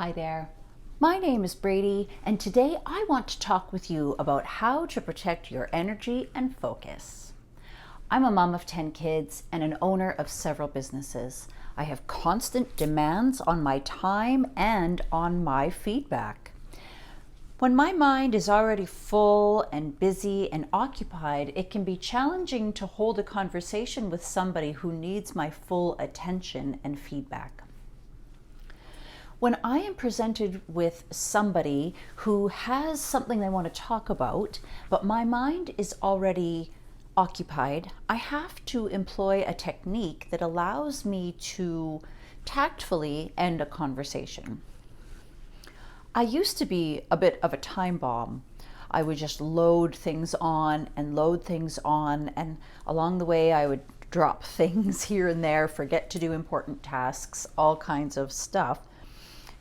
Hi there. My name is Brady, and today I want to talk with you about how to protect your energy and focus. I'm a mom of 10 kids and an owner of several businesses. I have constant demands on my time and on my feedback. When my mind is already full and busy and occupied, it can be challenging to hold a conversation with somebody who needs my full attention and feedback. When I am presented with somebody who has something they want to talk about, but my mind is already occupied, I have to employ a technique that allows me to tactfully end a conversation. I used to be a bit of a time bomb. I would just load things on, and along the way I would drop things here and there, forget to do important tasks, all kinds of stuff.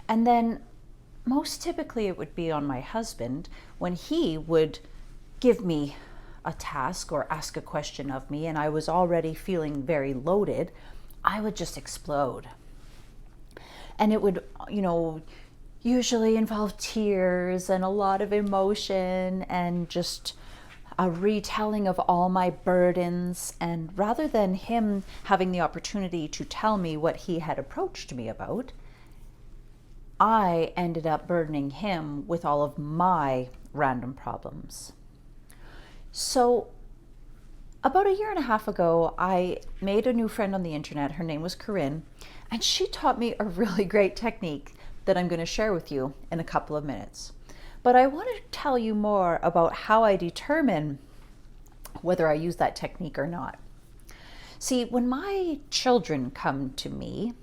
And then most typically it would be on my husband when he would give me a task or ask a question of me and I was already feeling very loaded, I would just explode. And it would, usually involve tears and a lot of emotion and just a retelling of all my burdens. And rather than him having the opportunity to tell me what he had approached me about, I ended up burdening him with all of my random problems. So about a year and a half ago, I made a new friend on the internet. Her name was Corinne, and she taught me a really great technique that I'm going to share with you in a couple of minutes. But I want to tell you more about how I determine whether I use that technique or not. See, when my children come to me,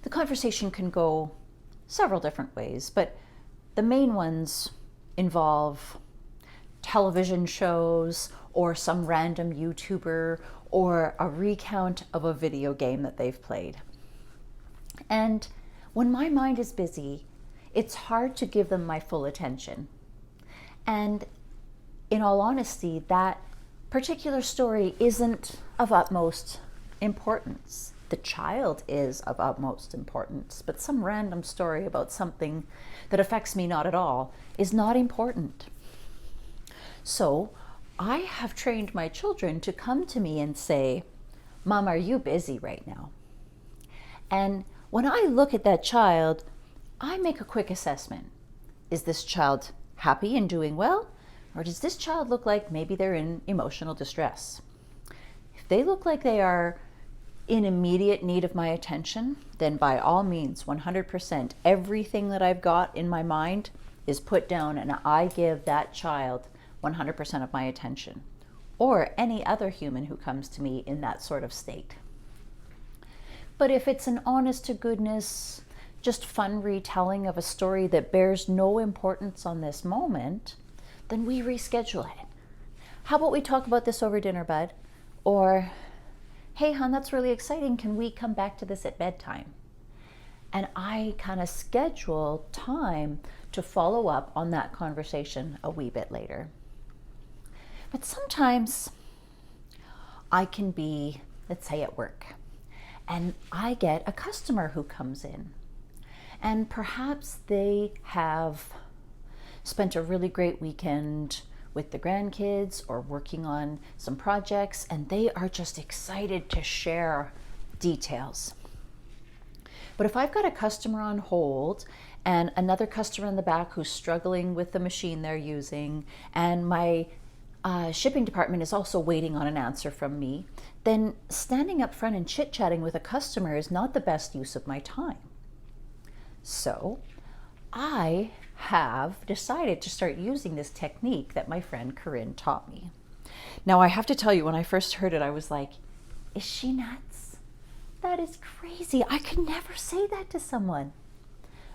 the conversation can go several different ways, but the main ones involve television shows or some random YouTuber or a recount of a video game that they've played. And when my mind is busy, it's hard to give them my full attention. And in all honesty, that particular story isn't of utmost importance. The child is of utmost importance, but some random story about something that affects me not at all is not important. So I have trained my children to come to me and say, "Mom, are you busy right now?" And when I look at that child, I make a quick assessment. Is this child happy and doing well? Or does this child look like maybe they're in emotional distress? If they look like they are in immediate need of my attention, then by all means, 100%, everything that I've got in my mind is put down and I give that child 100% of my attention, or any other human who comes to me in that sort of state. But if it's an honest to goodness, just fun retelling of a story that bears no importance on this moment, then we reschedule it. How about we talk about this over dinner, bud? Or, "Hey, hon, that's really exciting. Can we come back to this at bedtime?" And I kind of schedule time to follow up on that conversation a wee bit later. But sometimes I can be, let's say, at work, and I get a customer who comes in. And perhaps they have spent a really great weekend with the grandkids or working on some projects, and they are just excited to share details. But if I've got a customer on hold and another customer in the back who's struggling with the machine they're using, and my shipping department is also waiting on an answer from me, then standing up front and chit-chatting with a customer is not the best use of my time. So I have decided to start using this technique that my friend Corinne taught me. Now, I have to tell you, when I first heard it, I was like, is she nuts? That is crazy. I could never say that to someone.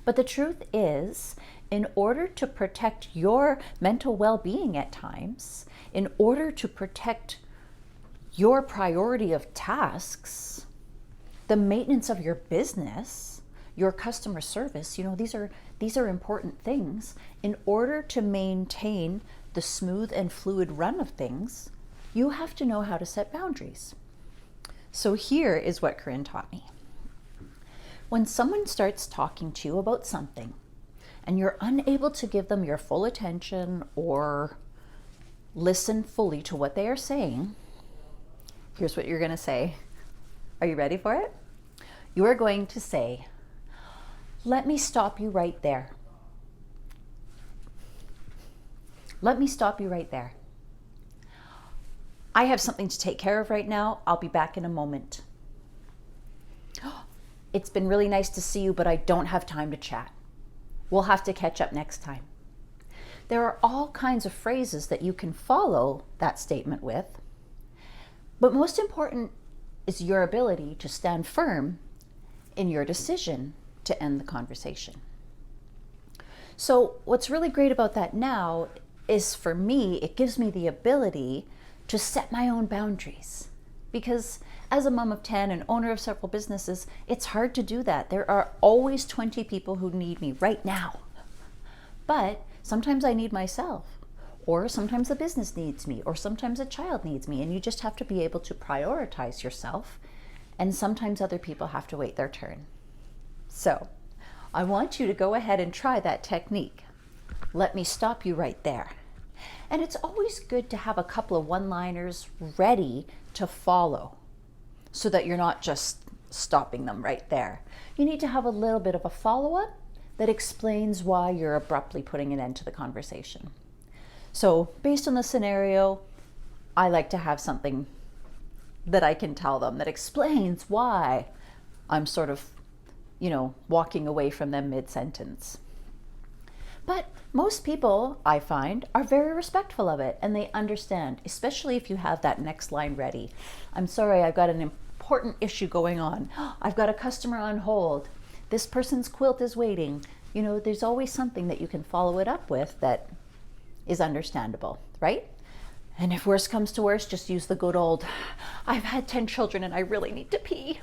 But the truth is, in order to protect your mental well-being at times, in order to protect your priority of tasks, the maintenance of your business, your customer service, these are important things. In order to maintain the smooth and fluid run of things, you have to know how to set boundaries. So here is what Corinne taught me. When someone starts talking to you about something and you're unable to give them your full attention or listen fully to what they are saying, here's what you're going to say. Are you ready for it? You are going to say, "Let me stop you right there. Let me stop you right there. I have something to take care of right now. I'll be back in a moment. It's been really nice to see you, but I don't have time to chat. We'll have to catch up next time." There are all kinds of phrases that you can follow that statement with, but most important is your ability to stand firm in your decision to end the conversation. So what's really great about that now is, for me, it gives me the ability to set my own boundaries. Because as a mom of 10 and owner of several businesses, it's hard to do that. There are always 20 people who need me right now. But sometimes I need myself, or sometimes the business needs me, or sometimes a child needs me, and you just have to be able to prioritize yourself, and sometimes other people have to wait their turn. So I want you to go ahead and try that technique. Let me stop you right there. And it's always good to have a couple of one-liners ready to follow so that you're not just stopping them right there. You need to have a little bit of a follow-up that explains why you're abruptly putting an end to the conversation. So based on the scenario, I like to have something that I can tell them that explains why I'm sort of, walking away from them mid-sentence. But most people, I find, are very respectful of it, and they understand, especially if you have that next line ready. "I'm sorry, I've got an important issue going on. I've got a customer on hold. This person's quilt is waiting." There's always something that you can follow it up with that is understandable, right? And if worse comes to worse, just use the good old, "I've had 10 children and I really need to pee."